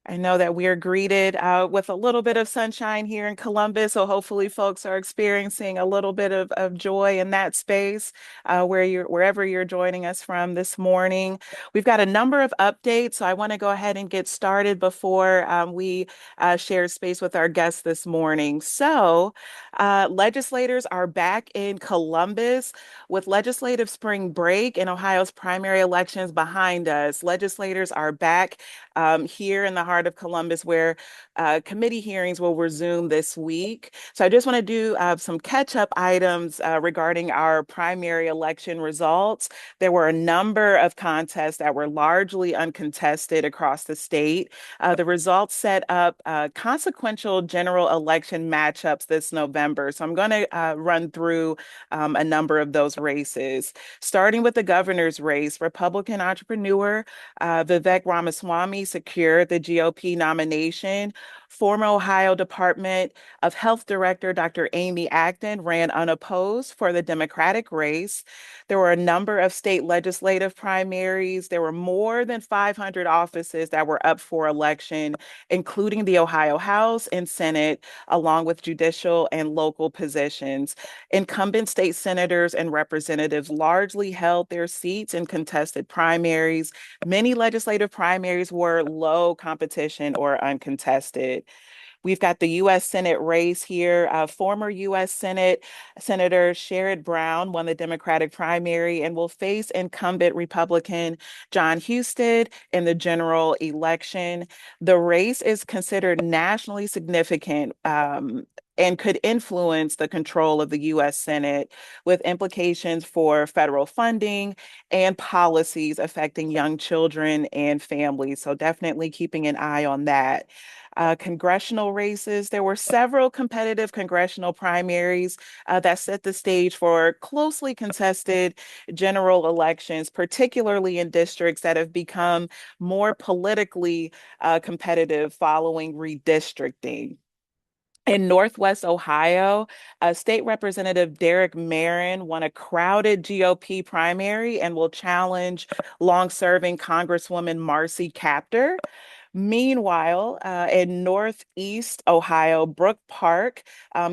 I know that we are greeted with a little bit of sunshine here in Columbus, so hopefully folks are experiencing a little bit of joy in that space wherever you're joining us from this morning. We've got a number of updates, so I want to go ahead and get started before we share space with our guests this morning. Legislators are back in Columbus with legislative spring break and Ohio's primary elections behind us. Legislators are back here in the heart of Columbus, where committee hearings will resume this week. So I just want to do some catch-up items regarding our primary election results. There were a number of contests that were largely uncontested across the state. The results set up consequential general election matchups this November. So I'm going to run through a number of those races. Starting with the governor's race, Republican entrepreneur Vivek Ramaswamy secured the GOP nomination. Former Ohio Department of Health Director Dr. Amy Acton ran unopposed for the Democratic race. There were a number of state legislative primaries. There were more than 500 offices that were up for election, including the Ohio House and Senate, along with judicial and local positions. Incumbent state senators and representatives largely held their seats in contested primaries. Many legislative primaries were low competition or uncontested. We've got the U.S. Senate race here. Former U.S. Senate Senator Sherrod Brown won the Democratic primary and will face incumbent Republican John Husted in the general election. The race is considered nationally significant. And could influence the control of the U.S. Senate with implications for federal funding and policies affecting young children and families. So, definitely keeping an eye on that. Congressional races. There were several competitive congressional primaries that set the stage for closely contested general elections, particularly in districts that have become more politically competitive following redistricting. In Northwest Ohio, State Representative Derek Marin won a crowded GOP primary and will challenge long-serving Congresswoman Marcy Kaptur. Meanwhile, in Northeast Ohio, Brook Park,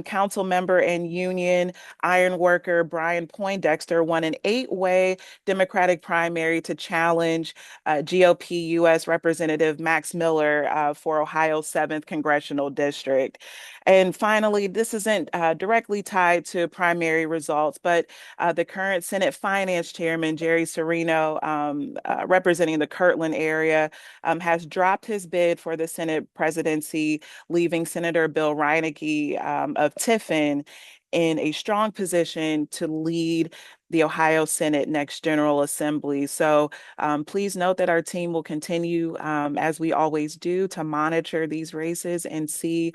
council member and union iron worker Brian Poindexter won an eight-way Democratic primary to challenge GOP U.S. Representative Max Miller for Ohio's 7th Congressional District. And finally, this isn't directly tied to primary results, but the current Senate Finance Chairman, Jerry Serino, representing the Kirtland area, has dropped his bid for the Senate presidency, leaving Senator Bill Reineke of Tiffin in a strong position to lead the Ohio Senate next General Assembly. So please note that our team will continue, as we always do, to monitor these races and see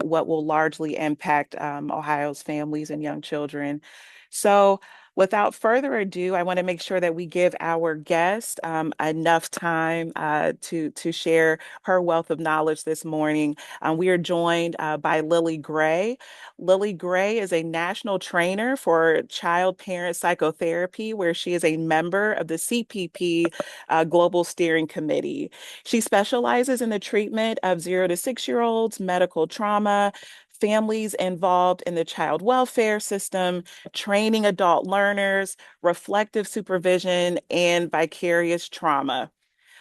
what will largely impact Ohio's families and young children. So without further ado, I want to make sure that we give our guest enough time to share her wealth of knowledge this morning. We are joined by Lili Gray. Lili Gray is a national trainer for Child-Parent Psychotherapy, where she is a member of the CPP Global Steering Committee. She specializes in the treatment of 0 to 6-year-olds, medical trauma, families involved in the child welfare system, training adult learners, reflective supervision, and vicarious trauma.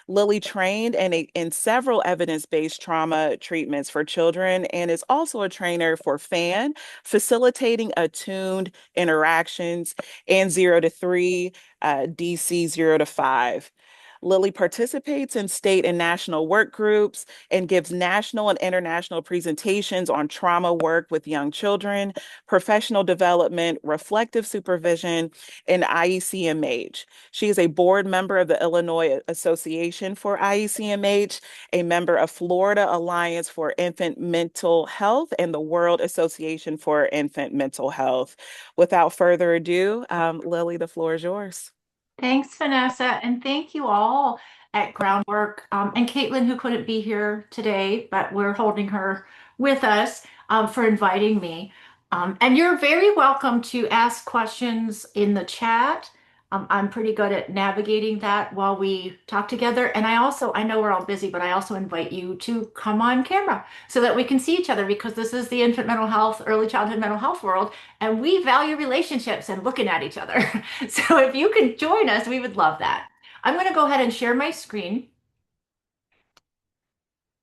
Lili trained in several evidence-based trauma treatments for children and is also a trainer for FAN, facilitating attuned interactions, and 0 to 3, DC 0 to 5. Lili participates in state and national work groups and gives national and international presentations on trauma work with young children, professional development, reflective supervision, and IECMH. She is a board member of the Illinois Association for IECMH, a member of Florida Alliance for Infant Mental Health, and the World Association for Infant Mental Health. Without further ado, Lili, the floor is yours. Thanks, Vanessa, and thank you all at Groundwork and Caitlin, who couldn't be here today, but we're holding her with us for inviting me. And you're very welcome to ask questions in the chat. I'm pretty good at navigating that while we talk together. And I know we're all busy, but I also invite you to come on camera so that we can see each other because this is the infant mental health, early childhood mental health world, and we value relationships and looking at each other. So if you can join us, we would love that. I'm going to go ahead and share my screen,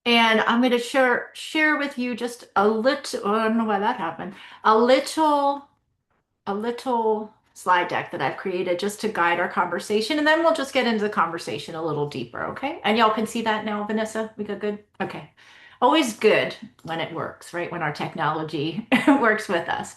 and I'm going to share with you just a little, oh, I don't know why that happened, a little a little slide deck that I've created just to guide our conversation, and then we'll just get into the conversation a little deeper, okay? And y'all can see that now, Vanessa? We got good? Okay. Always good when it works, right? When our technology works with us.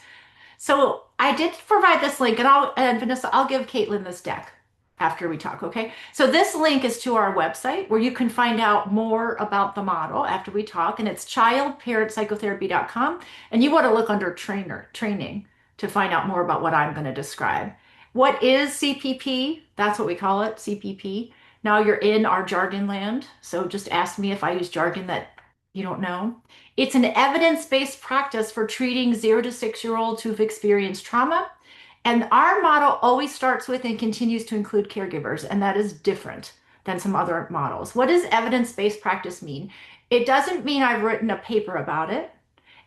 So I did provide this link, and Vanessa, I'll give Caitlin this deck after we talk, okay? So this link is to our website where you can find out more about the model after we talk, and it's child-parent psychotherapy.com. And you want to look under training to find out more about what I'm going to describe. What is CPP? That's what we call it, CPP. Now you're in our jargon land, so just ask me if I use jargon that you don't know. It's an evidence-based practice for treating 0 to 6-year-olds who've experienced trauma. And our model always starts with and continues to include caregivers, and that is different than some other models. What does evidence-based practice mean? It doesn't mean I've written a paper about it.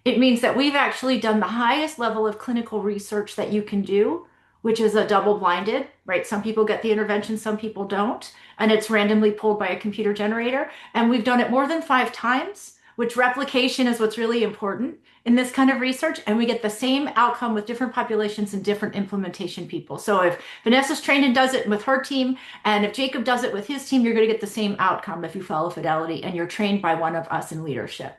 It means that we've actually done the highest level of clinical research that you can do, which is a double-blinded, right? Some people get the intervention, some people don't, and it's randomly pulled by a computer generator. And we've done it more than 5 times, which replication is what's really important in this kind of research. And we get the same outcome with different populations and different implementation people. So if Vanessa's trained and does it with her team, and if Jacob does it with his team, you're going to get the same outcome if you follow Fidelity and you're trained by one of us in leadership.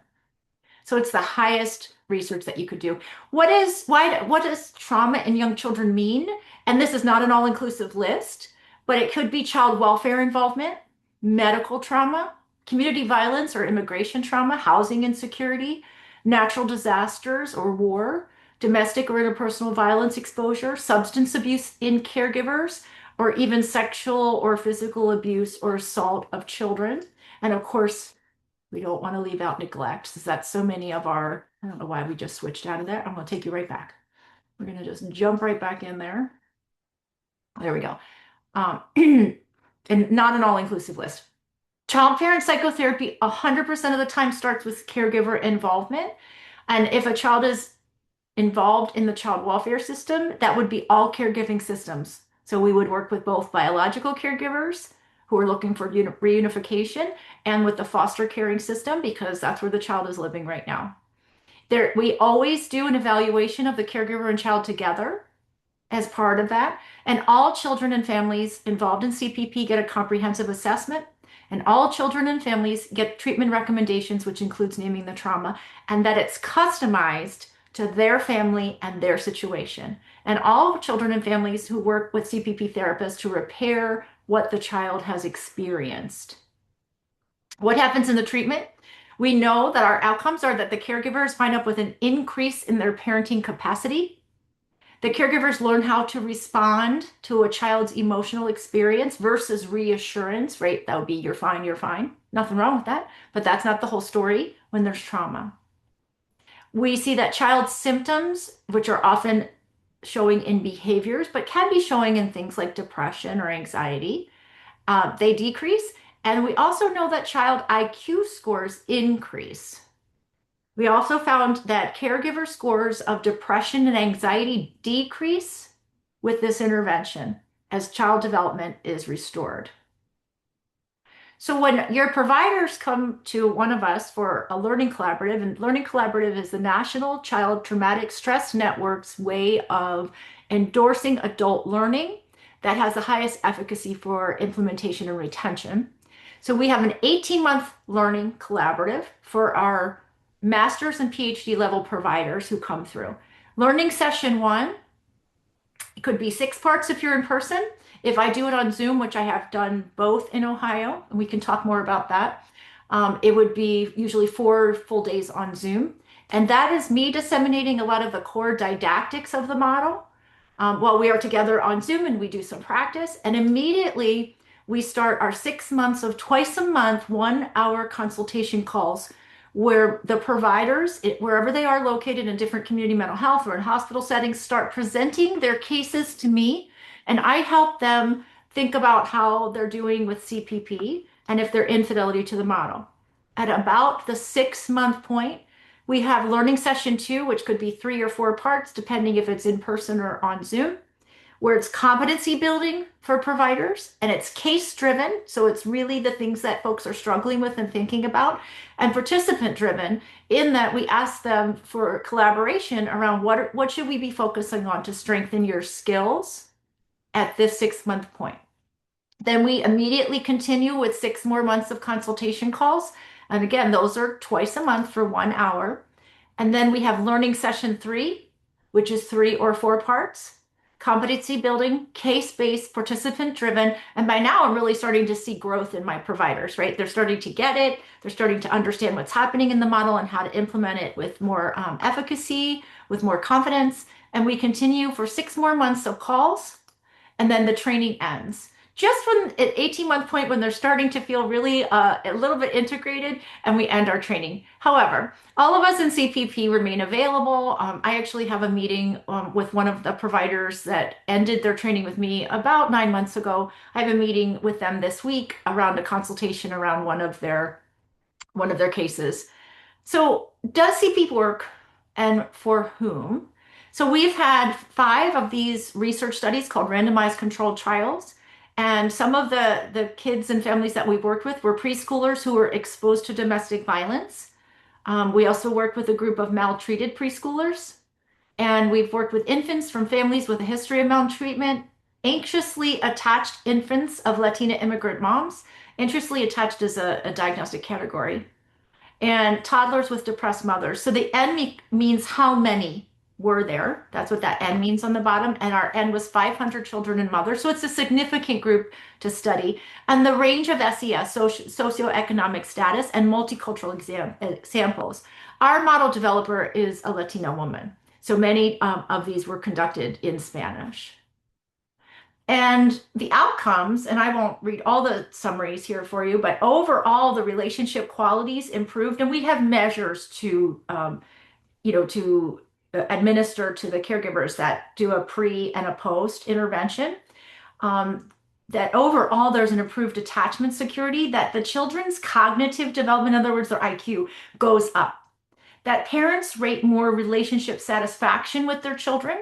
So it's the highest research that you could do. What does trauma in young children mean? And this is not an all-inclusive list, but it could be child welfare involvement, medical trauma, community violence or immigration trauma, housing insecurity, natural disasters or war, domestic or interpersonal violence exposure, substance abuse in caregivers, or even sexual or physical abuse or assault of children. And of course, we don't want to leave out neglect because that's so many of our, I don't know why we just switched out of that. I'm going to take you right back. We're going to just jump right back in there. There we go. Um, and not an all-inclusive list. Child-parent psychotherapy 100% of the time starts with caregiver involvement. And if a child is involved in the child welfare system, that would be all caregiving systems. So we would work with both biological caregivers who are looking for reunification and with the foster caring system because that's where the child is living right now. We always do an evaluation of the caregiver and child together as part of that. And all children and families involved in CPP get a comprehensive assessment. And all children and families get treatment recommendations, which includes naming the trauma, and that it's customized to their family and their situation. And all children and families who work with CPP therapists to repair what the child has experienced. What happens in the treatment? We know that our outcomes are that the caregivers wind up with an increase in their parenting capacity. The caregivers learn how to respond to a child's emotional experience versus reassurance, right? That would be, you're fine, you're fine. Nothing wrong with that. But that's not the whole story when there's trauma. We see that child's symptoms, which are often showing in behaviors, but can be showing in things like depression or anxiety, they decrease. And we also know that child IQ scores increase. We also found that caregiver scores of depression and anxiety decrease with this intervention as child development is restored. So when your providers come to one of us for a learning collaborative, and learning collaborative is the National Child Traumatic Stress Network's way of endorsing adult learning that has the highest efficacy for implementation and retention. So we have an 18-month learning collaborative for our master's and PhD level providers who come through. Learning session 1, it could be 6 parts if you're in person. If I do it on Zoom, which I have done both in Ohio, and we can talk more about that, it would be usually 4 full days on Zoom. And that is me disseminating a lot of the core didactics of the model while we are together on Zoom and we do some practice. And immediately we start our 6 months of twice a month, 1-hour consultation calls where the providers, wherever they are located in different community mental health or in hospital settings, start presenting their cases to me. And I help them think about how they're doing with CPP and if they're infidelity to the model. At about the 6 month point, we have learning session two, which could be 3 or 4 parts, depending if it's in person or on Zoom, where it's competency building for providers and it's case driven. So it's really the things that folks are struggling with and thinking about, and participant driven in that we ask them for collaboration around what should we be focusing on to strengthen your skills at this 6 month point. Then we immediately continue with 6 more months of consultation calls. And again, those are twice a month for 1 hour. And then we have learning session three, which is 3 or 4 parts, competency building, case-based, participant-driven. And by now, I'm really starting to see growth in my providers, right? They're starting to get it. They're starting to understand what's happening in the model and how to implement it with more efficacy, with more confidence. And we continue for 6 more months of calls, and then the training ends. Just when at 18 month point when they're starting to feel really a little bit integrated, and we end our training. However, all of us in CPP remain available. I actually have a meeting with one of the providers that ended their training with me about 9 months ago. I have a meeting with them this week around a consultation around one of their cases. So, does CP work and for whom? So, we've had 5 of these research studies called randomized controlled trials. And some of the kids and families that we've worked with were preschoolers who were exposed to domestic violence. We also worked with a group of maltreated preschoolers. And we've worked with infants from families with a history of maltreatment, anxiously attached infants of Latina immigrant moms. Anxiously attached is a diagnostic category, and toddlers with depressed mothers. So the N means how many were there. That's what that N means on the bottom. And our N was 500 children and mothers. So it's a significant group to study. And the range of SES, socioeconomic status, and multicultural examples. Our model developer is a Latina woman. So many of these were conducted in Spanish. And the outcomes, and I won't read all the summaries here for you, but overall the relationship qualities improved, and we have measures to administer to the caregivers that do a pre and a post intervention. That overall there's an improved attachment security, that the children's cognitive development, in other words, their IQ, goes up. That parents rate more relationship satisfaction with their children,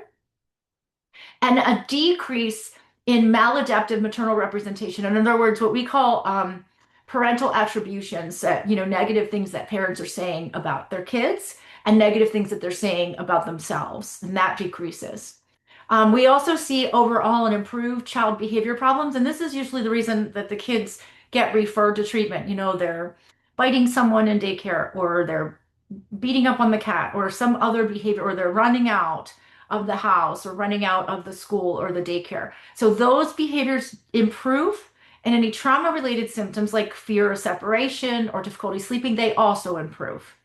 and a decrease in maladaptive maternal representation. In other words, what we call parental attributions, that, negative things that parents are saying about their kids and negative things that they're saying about themselves, and that decreases. We also see overall an improved child behavior problems, and this is usually the reason that the kids get referred to treatment. They're biting someone in daycare, or they're beating up on the cat, or some other behavior, or they're running out of the house or running out of the school or the daycare. So those behaviors improve, and any trauma-related symptoms like fear of separation or difficulty sleeping, they also improve.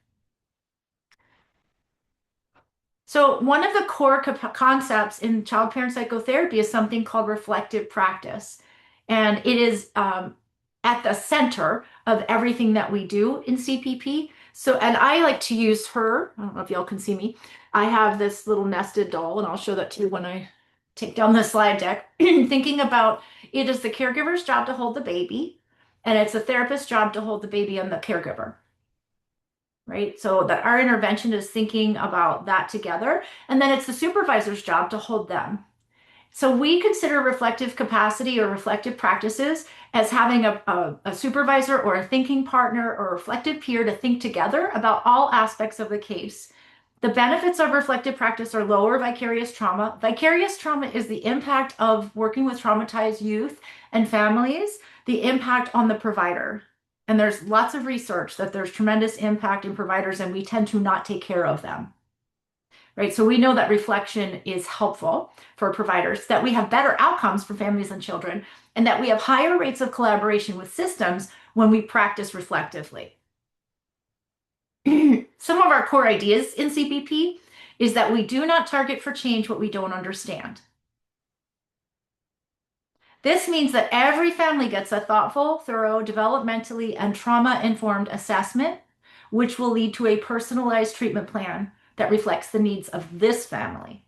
So one of the core concepts in child-parent psychotherapy is something called reflective practice. And it is at the center of everything that we do in CPP. So, and I like to use her. I don't know if y'all can see me. I have this little nested doll, and I'll show that to you when I take down the slide deck. Thinking about it is the caregiver's job to hold the baby, and it's the therapist's job to hold the baby and the caregiver, right? So that our intervention is thinking about that together, and then it's the supervisor's job to hold them. So we consider reflective capacity or reflective practices as having a supervisor or a thinking partner or a reflective peer to think together about all aspects of the case. The benefits of reflective practice are lower vicarious trauma. Vicarious trauma is the impact of working with traumatized youth and families, the impact on the provider. And there's lots of research that there's tremendous impact in providers, and we tend to not take care of them. Right? So we know that reflection is helpful for providers, that we have better outcomes for families and children, and that we have higher rates of collaboration with systems when we practice reflectively. Some of our core ideas in CPP is that we do not target for change what we don't understand. This means that every family gets a thoughtful, thorough, developmentally and trauma-informed assessment, which will lead to a personalized treatment plan that reflects the needs of this family.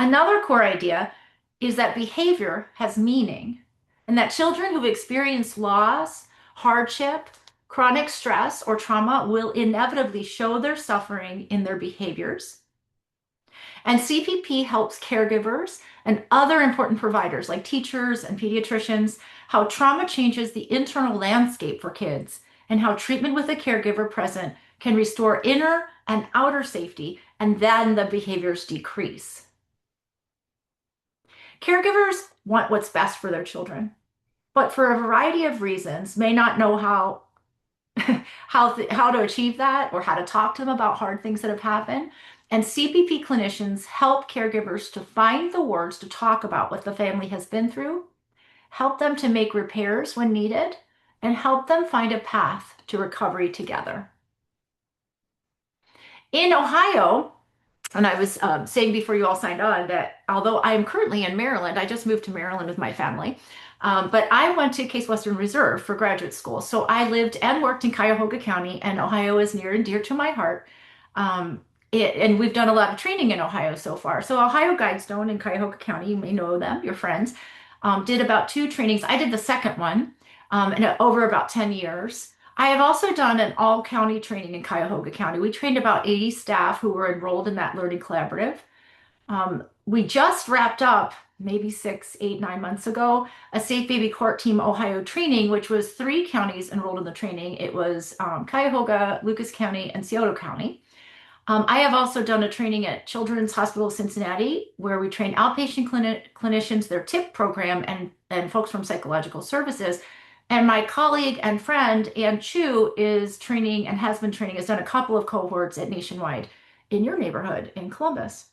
Another core idea is that behavior has meaning and that children who've experienced loss, hardship, chronic stress, or trauma will inevitably show their suffering in their behaviors. And CPP helps caregivers and other important providers like teachers and pediatricians how trauma changes the internal landscape for kids and how treatment with a caregiver present can restore inner and outer safety, and then the behaviors decrease. Caregivers want what's best for their children, but for a variety of reasons may not know how how to achieve that or how to talk to them about hard things that have happened. And CPP clinicians help caregivers to find the words to talk about what the family has been through, help them to make repairs when needed, and help them find a path to recovery together. In Ohio, and I was saying before you all signed on that although I am currently in Maryland, I just moved to Maryland with my family. But I went to Case Western Reserve for graduate school. So I lived and worked in Cuyahoga County, and Ohio is near and dear to my heart. And we've done a lot of training in Ohio so far. So Ohio Guidestone in Cuyahoga County, you may know them, your friends, did about two trainings. I did the second one over about 10 years. I have also done an all-county training in Cuyahoga County. We trained about 80 staff who were enrolled in that learning collaborative. We just wrapped up, maybe 6, 8, 9 months ago, a Safe Baby Court Team Ohio training, which was 3 counties enrolled in the training. It was Cuyahoga, Lucas County, and Scioto County. I have also done a training at Children's Hospital of Cincinnati, where we train outpatient clinicians, their TIP program, and folks from psychological services. And my colleague and friend, Ann Chu, is training and has been training, has done a couple of cohorts at Nationwide in your neighborhood in Columbus.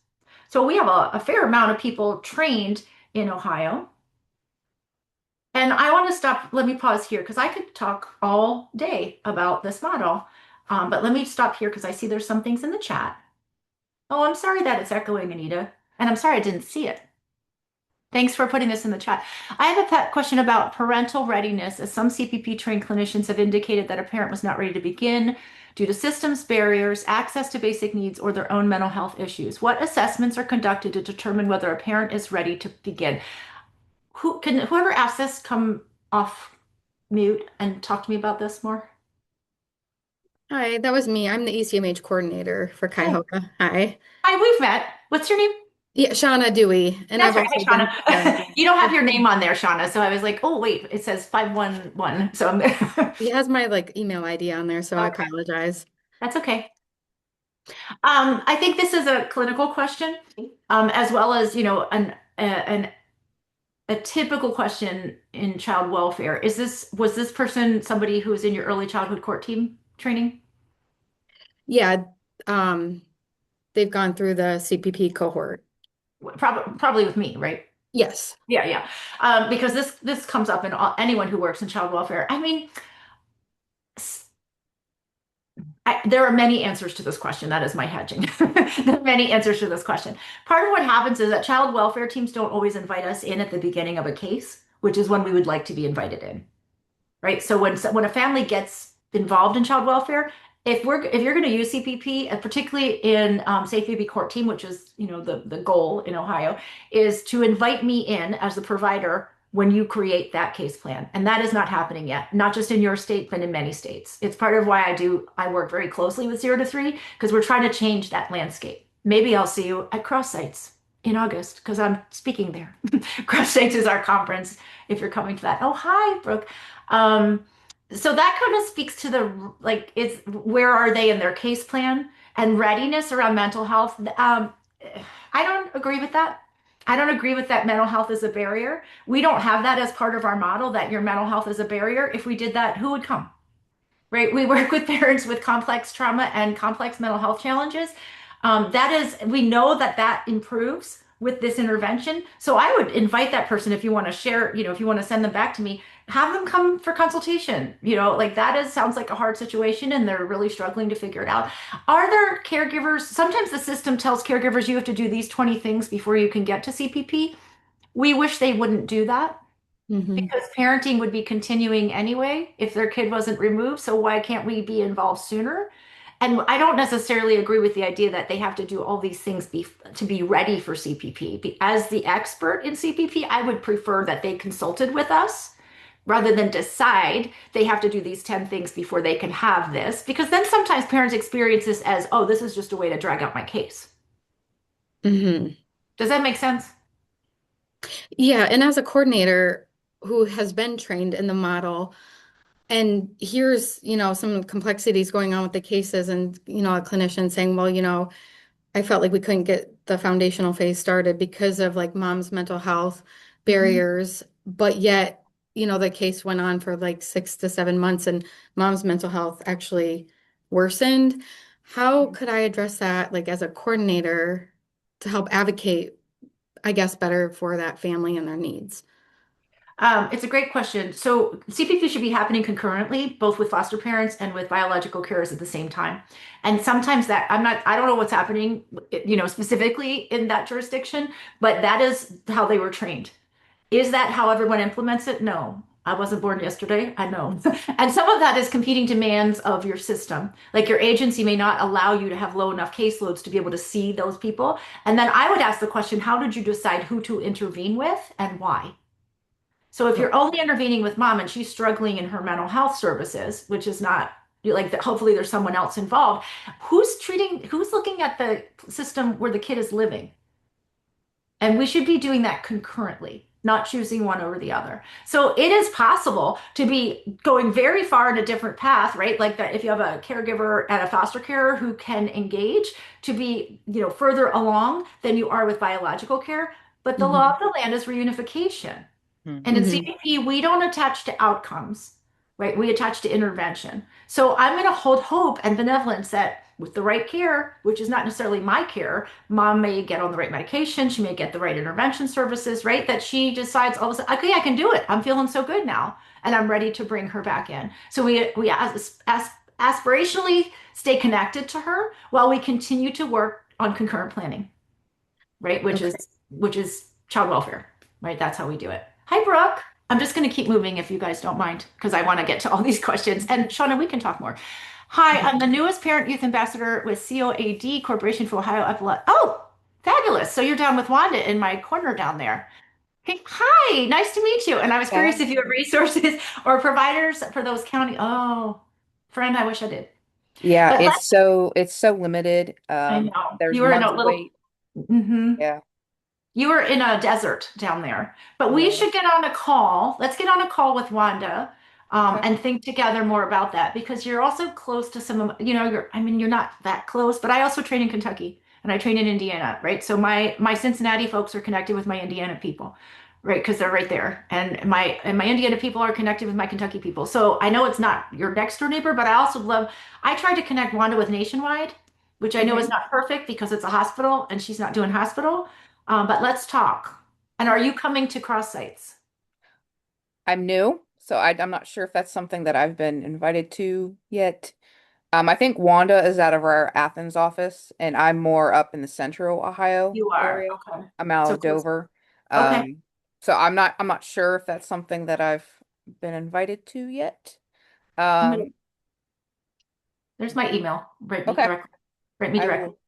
So we have a fair amount of people trained in Ohio. And I want to stop, let me pause here because I could talk all day about this model. But let me stop here because I see there's some things in the chat. Oh, I'm sorry that it's echoing, Anita. And I'm sorry I didn't see it. Thanks for putting this in the chat. I have a question about parental readiness, as some CPP trained clinicians have indicated that a parent was not ready to begin due to systems barriers, access to basic needs, or their own mental health issues. What assessments are conducted to determine whether a parent is ready to begin? Whoever asked this come off mute and talk to me about this more? Hi, that was me. I'm the ECMH coordinator for Hi. Cuyahoga. Hi. Hi, we've met. What's your name? Yeah, Shauna Dewey. And That's I've right. also Hi, been Shauna. You don't have your name on there, Shauna. So I was like, oh, wait, it says 511. So I'm he has my email ID on there, so I okay. apologize. That's okay. I think this is a clinical question, as well as, a typical question in child welfare. Was this person somebody who was in your early childhood court team training? Yeah, um, they've gone through the CPP cohort. Probably with me, right? Yes. Yeah, yeah. Because this comes up in anyone who works in child welfare. I mean, there are many answers to this question. That is my hedging. There are many answers to this question. Part of what happens is that child welfare teams don't always invite us in at the beginning of a case, which is when we would like to be invited in, right? So when a family gets involved in child welfare, if you're going to use CPP, and particularly in Safe Baby Court Team, which is the goal in Ohio, is to invite me in as the provider when you create that case plan. And that is not happening yet, not just in your state, but in many states. It's part of why I work very closely with 0 to 3, because we're trying to change that landscape. Maybe I'll see you at Cross Sites in August because I'm speaking there. Cross Sites is our conference if you're coming to that. Oh, hi, Brooke. So that kind of speaks to it's where are they in their case plan and readiness around mental health. I don't agree with that. I don't agree with that mental health is a barrier. We don't have that as part of our model that your mental health is a barrier. If we did that, who would come? Right? We work with parents with complex trauma and complex mental health challenges. We know that improves with this intervention. So I would invite that person if you want to share, if you want to send them back to me, have them come for consultation. Sounds like a hard situation and they're really struggling to figure it out. Are there caregivers? Sometimes the system tells caregivers you have to do these 20 things before you can get to CPP. We wish they wouldn't do that Hmm. because parenting would be continuing anyway if their kid wasn't removed. So why can't we be involved sooner? And I don't necessarily agree with the idea that they have to do all these things to be ready for CPP. As the expert in CPP, I would prefer that they consulted with us rather than decide they have to do these 10 things before they can have this, because then sometimes parents experience this as, oh, this is just a way to drag out my case. Hmm. Does that make sense? Yeah, and as a coordinator who has been trained in the model, and here's, some complexities going on with the cases, and, a clinician saying, well, I felt like we couldn't get the foundational phase started because of like mom's mental health Mhm. barriers, but yet, the case went on for like 6 to 7 months and mom's mental health actually worsened. How could I address that, like as a coordinator, to help advocate, I guess, better for that family and their needs? It's a great question. So CPP should be happening concurrently, both with foster parents and with biological carers at the same time. And sometimes I don't know what's happening, specifically in that jurisdiction, but that is how they were trained. Is that how everyone implements it? No. I wasn't born yesterday. I know. And some of that is competing demands of your system. Like your agency may not allow you to have low enough caseloads to be able to see those people. And then I would ask the question, how did you decide who to intervene with and why? So if you're only intervening with mom and she's struggling in her mental health services, which is not like that, hopefully there's someone else involved, who's looking at the system where the kid is living? And we should be doing that concurrently, not choosing one over the other. So it is possible to be going very far in a different path, right? Like that if you have a caregiver and a foster carer who can engage to be, further along than you are with biological care. But the law Hmm. of the land is reunification. And in Hmm. CPP, we don't attach to outcomes, right? We attach to intervention. So I'm going to hold hope and benevolence that with the right care, which is not necessarily my care, mom may get on the right medication, she may get the right intervention services, right? That she decides all of a sudden, okay, I can do it. I'm feeling so good now, and I'm ready to bring her back in. So we aspirationally stay connected to her while we continue to work on concurrent planning, right? Okay. Which is child welfare, right? That's how we do it. Hi, Brooke. I'm just going to keep moving if you guys don't mind, because I want to get to all these questions. And Shauna, we can talk more. Hi, I'm the newest parent youth ambassador with COAD, Corporation for Ohio Epilepsy. Oh, fabulous. So you're down with Wanda in my corner down there. Hey, hi, nice to meet you. And I was curious if you have resources or providers for those county. Oh, friend, I wish I did. Yeah, But it's so limited. I know There's you were in months a of little. wait. Mhm. Yeah. You were in a desert down there, but we Yeah. should get on a call. Let's get on a call with Wanda, Okay. and think together more about that because you're also close to some of, I mean, you're not that close, but I also train in Kentucky and I train in Indiana, right? So my Cincinnati folks are connected with my Indiana people, right? Because they're right there. And my Indiana people are connected with my Kentucky people. So I know it's not your next door neighbor, but I tried to connect Wanda with Nationwide, which I know is Hmm. not perfect because it's a hospital and she's not doing hospital. But let's talk. And are you coming to cross sites? I'm new, so I'm not sure if that's something that I've been invited to yet. I think Wanda is out of our Athens office, and I'm more up in the central Ohio You are. area. Okay. I'm out So of close. Dover. Okay. So I'm not sure if that's something that I've been invited to yet. I'm gonna, Um, there's my email. okay. Write me I directly. will.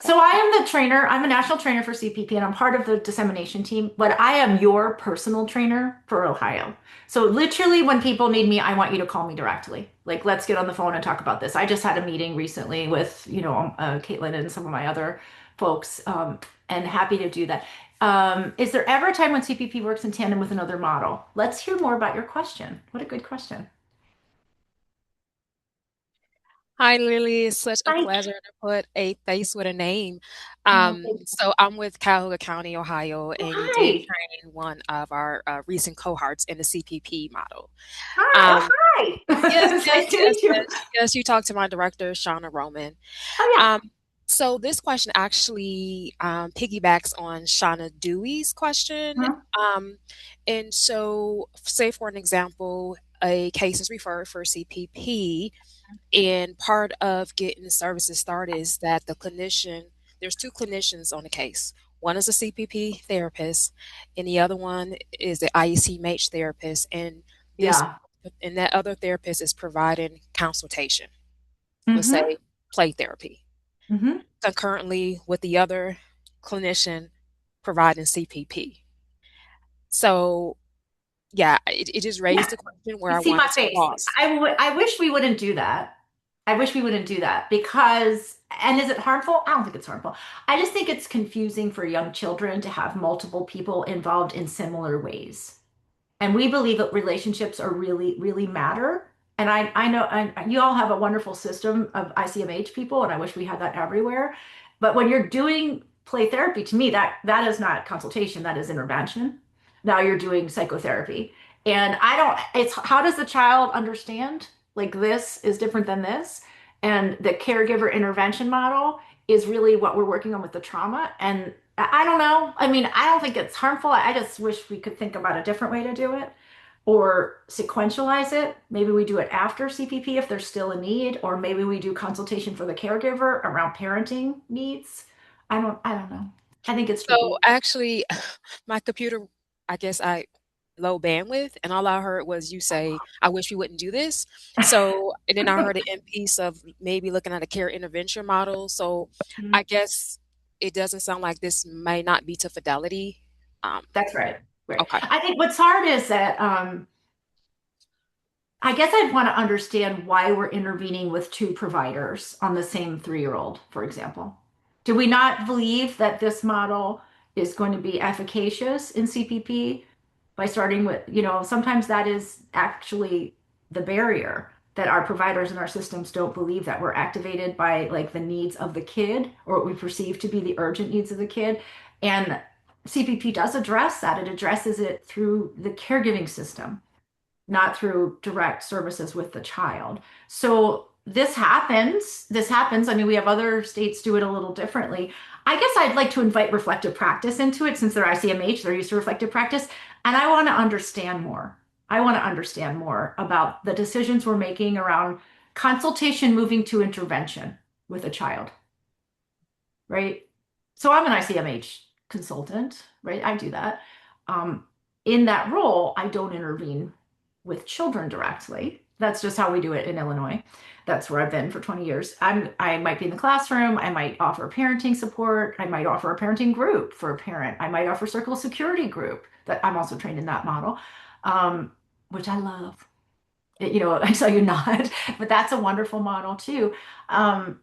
Okay. So I am the trainer. I'm a national trainer for CPP and I'm part of the dissemination team, but I am your personal trainer for Ohio. So literally when people need me, I want you to call me directly. Like, let's get on the phone and talk about this. I just had a meeting recently with, Caitlin and some of my other folks, and happy to do that. Is there ever a time when CPP works in tandem with another model? Let's hear more about your question. What a good question. Hi, Lily. It's such a Hi. pleasure to put a face with a name. Oh, thank you. So I'm with Cuyahoga County, Ohio, Oh, and you did hi. train one of our recent cohorts in the CPP model. Hi. Oh, Um, hi. yes, It's yes, nice to yes, meet you. yes, yes. You talked to my director, Shauna Roman. Oh, yeah. Um, so this question actually piggybacks on Shauna Dewey's question. Huh? Um, and so, say for an example, a case is referred for CPP. And part of getting the services started is that there's two clinicians on the case. One is a CPP therapist, and the other one is the IEC MH therapist. This, Yeah. and that other therapist is providing consultation. Let's Mm-hmm. say play therapy Hmm. concurrently with the other clinician providing CPP. So, yeah, it just raised Yeah. the question where You I see my wanted to face. pause. I wish we wouldn't do that. I wish we wouldn't do that because, and is it harmful? I don't think it's harmful. I just think it's confusing for young children to have multiple people involved in similar ways. And we believe that relationships are really, really matter. And I know you all have a wonderful system of ICMH people, and I wish we had that everywhere. But when you're doing play therapy, to me, that is not consultation, that is intervention. Now you're doing psychotherapy. And I don't, it's how does the child understand like this is different than this? And the caregiver intervention model is really what we're working on with the trauma. And I don't know. I mean, I don't think it's harmful. I just wish we could think about a different way to do it or sequentialize it. Maybe we do it after CPP if there's still a need, or maybe we do consultation for the caregiver around parenting needs. I don't know. I think it's So tricky. actually, my computer, I guess I low bandwidth, and all I heard was you say, "I wish we wouldn't do this." So, and then I heard an end piece of maybe looking at a care intervention model. So, I guess it doesn't sound like this may not be to fidelity. Um, That's right. Right. okay. I think what's hard is that I guess I'd want to understand why we're intervening with two providers on the same 3-year-old, for example. Do we not believe that this model is going to be efficacious in CPP by starting with, sometimes that is actually the barrier that our providers and our systems don't believe that we're activated by like the needs of the kid or what we perceive to be the urgent needs of the kid. And CPP does address that. It addresses it through the caregiving system, not through direct services with the child. So this happens. This happens. I mean, we have other states do it a little differently. I guess I'd like to invite reflective practice into it since they're ICMH, they're used to reflective practice. And I want to understand more. I want to understand more about the decisions we're making around consultation moving to intervention with a child, right? So I'm an ICMH consultant, right? I do that. Um, in that role, I don't intervene with children directly. That's just how we do it in Illinois. That's where I've been for 20 years. I might be in the classroom. I might offer parenting support. I might offer a parenting group for a parent. I might offer circle security group that I'm also trained in that model, which I love. I saw you nod, but that's a wonderful model too. Um,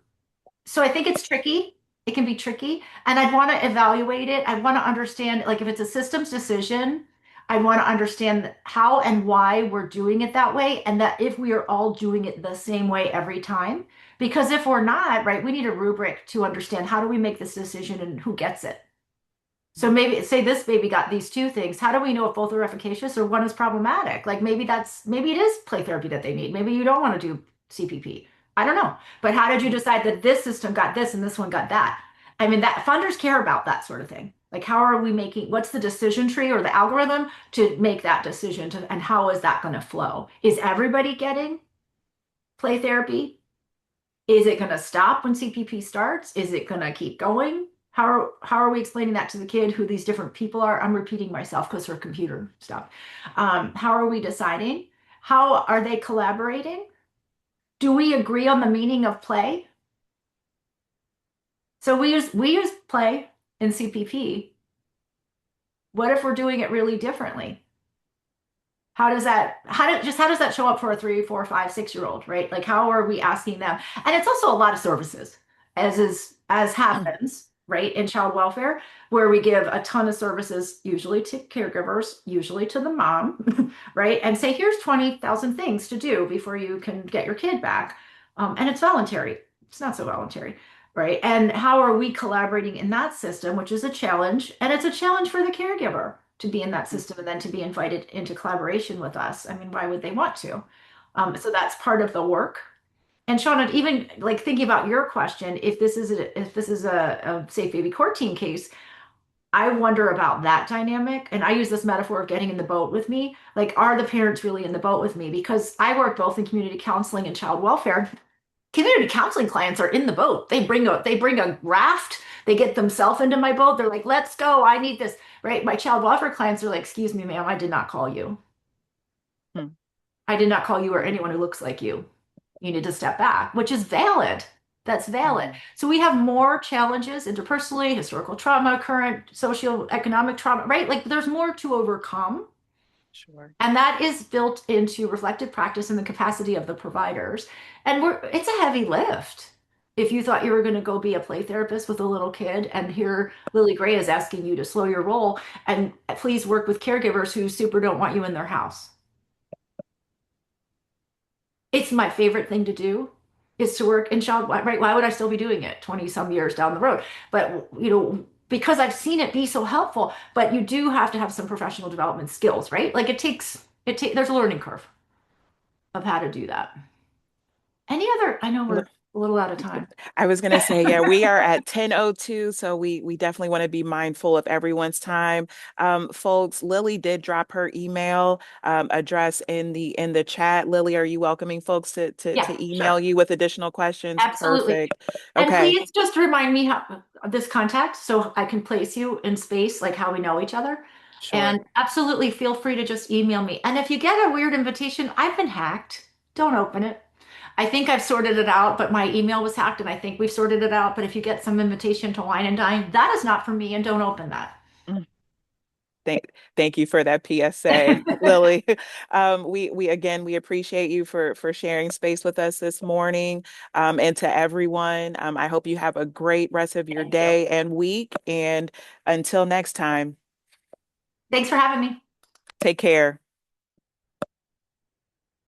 so I think it's tricky. It can be tricky. And I'd want to evaluate it. I'd want to understand, like, if it's a systems decision, I want to understand how and why we're doing it that way, and that if we are all doing it the same way every time. Because if we're not, right, we need a rubric to understand how do we make this decision and who gets it. So maybe say this baby got these two things. How do we know if both are efficacious or one is problematic? Like maybe it is play therapy that they need. Maybe you don't want to do CPP. I don't know. But how did you decide that this system got this and this one got that? I mean, that funders care about that sort of thing. Like how are we making, what's the decision tree or the algorithm to make that decision and how is that going to flow? Is everybody getting play therapy? Is it going to stop when CPP starts? Is it going to keep going? How are we explaining that to the kid who these different people are? I'm repeating myself because her computer stuff. How are we deciding? How are they collaborating? Do we agree on the meaning of play? So we use play in CPP. What if we're doing it really differently? How does that show up for a 3, 4, 5, 6-year-old, right? Like how are we asking them? And it's also a lot of services, as happens, right, in child welfare, where we give a ton of services, usually to caregivers, usually to the mom, right? And say, here's 20,000 things to do before you can get your kid back. And it's voluntary. It's not so voluntary, right? And how are we collaborating in that system, which is a challenge, and it's a challenge for the caregiver to be in that system and then to be invited into collaboration with us. I mean, why would they want to? So that's part of the work. And Shauna, even like thinking about your question, if this is a safe baby court team case, I wonder about that dynamic. And I use this metaphor of getting in the boat with me. Like, are the parents really in the boat with me? Because I work both in community counseling and child welfare. Community counseling clients are in the boat. They bring a raft. They get themselves into my boat. They're like, let's go. I need this, right? My child welfare clients are like, excuse me, ma'am, I did not call you. I did not call you or anyone who looks like you. You need to step back, which is valid. that's valid. Mhm. So we have more challenges interpersonally, historical trauma, current socioeconomic trauma, right? Like there's more to overcome. Sure. And that is built into reflective practice and the capacity of the providers. And it's a heavy lift. If you thought you were going to go be a play therapist with a little kid, and here Lili Gray is asking you to slow your roll and please work with caregivers who super don't want you in their house. It's my favorite thing to do is to work in child, right? Why would I still be doing it 20 some years down the road? But, because I've seen it be so helpful, but you do have to have some professional development skills, right? Like there's a learning curve of how to do that. I know we're a little out of time. I was going to say, yeah, we are at 10:02, so we definitely want to be mindful of everyone's time. Folks, Lili did drop her email address in the chat. Lili, are you welcoming folks Yeah, to email sure. you with additional questions? Absolutely. Perfect. And Okay, please just remind me how this contact so I can place you in space, like how we know each other. sure. And absolutely feel free to just email me. And if you get a weird invitation, I've been hacked. Don't open it. I think I've sorted it out, but my email was hacked and I think we've sorted it out. But if you get some invitation to wine and dine, that is not for me and don't open that. Thank, thank you for that PSA, Lili. We again, we appreciate you for sharing space with us this morning. And to everyone, I hope you have a great rest of your Thank you. day and week. And until next time, Thanks for having me. take care.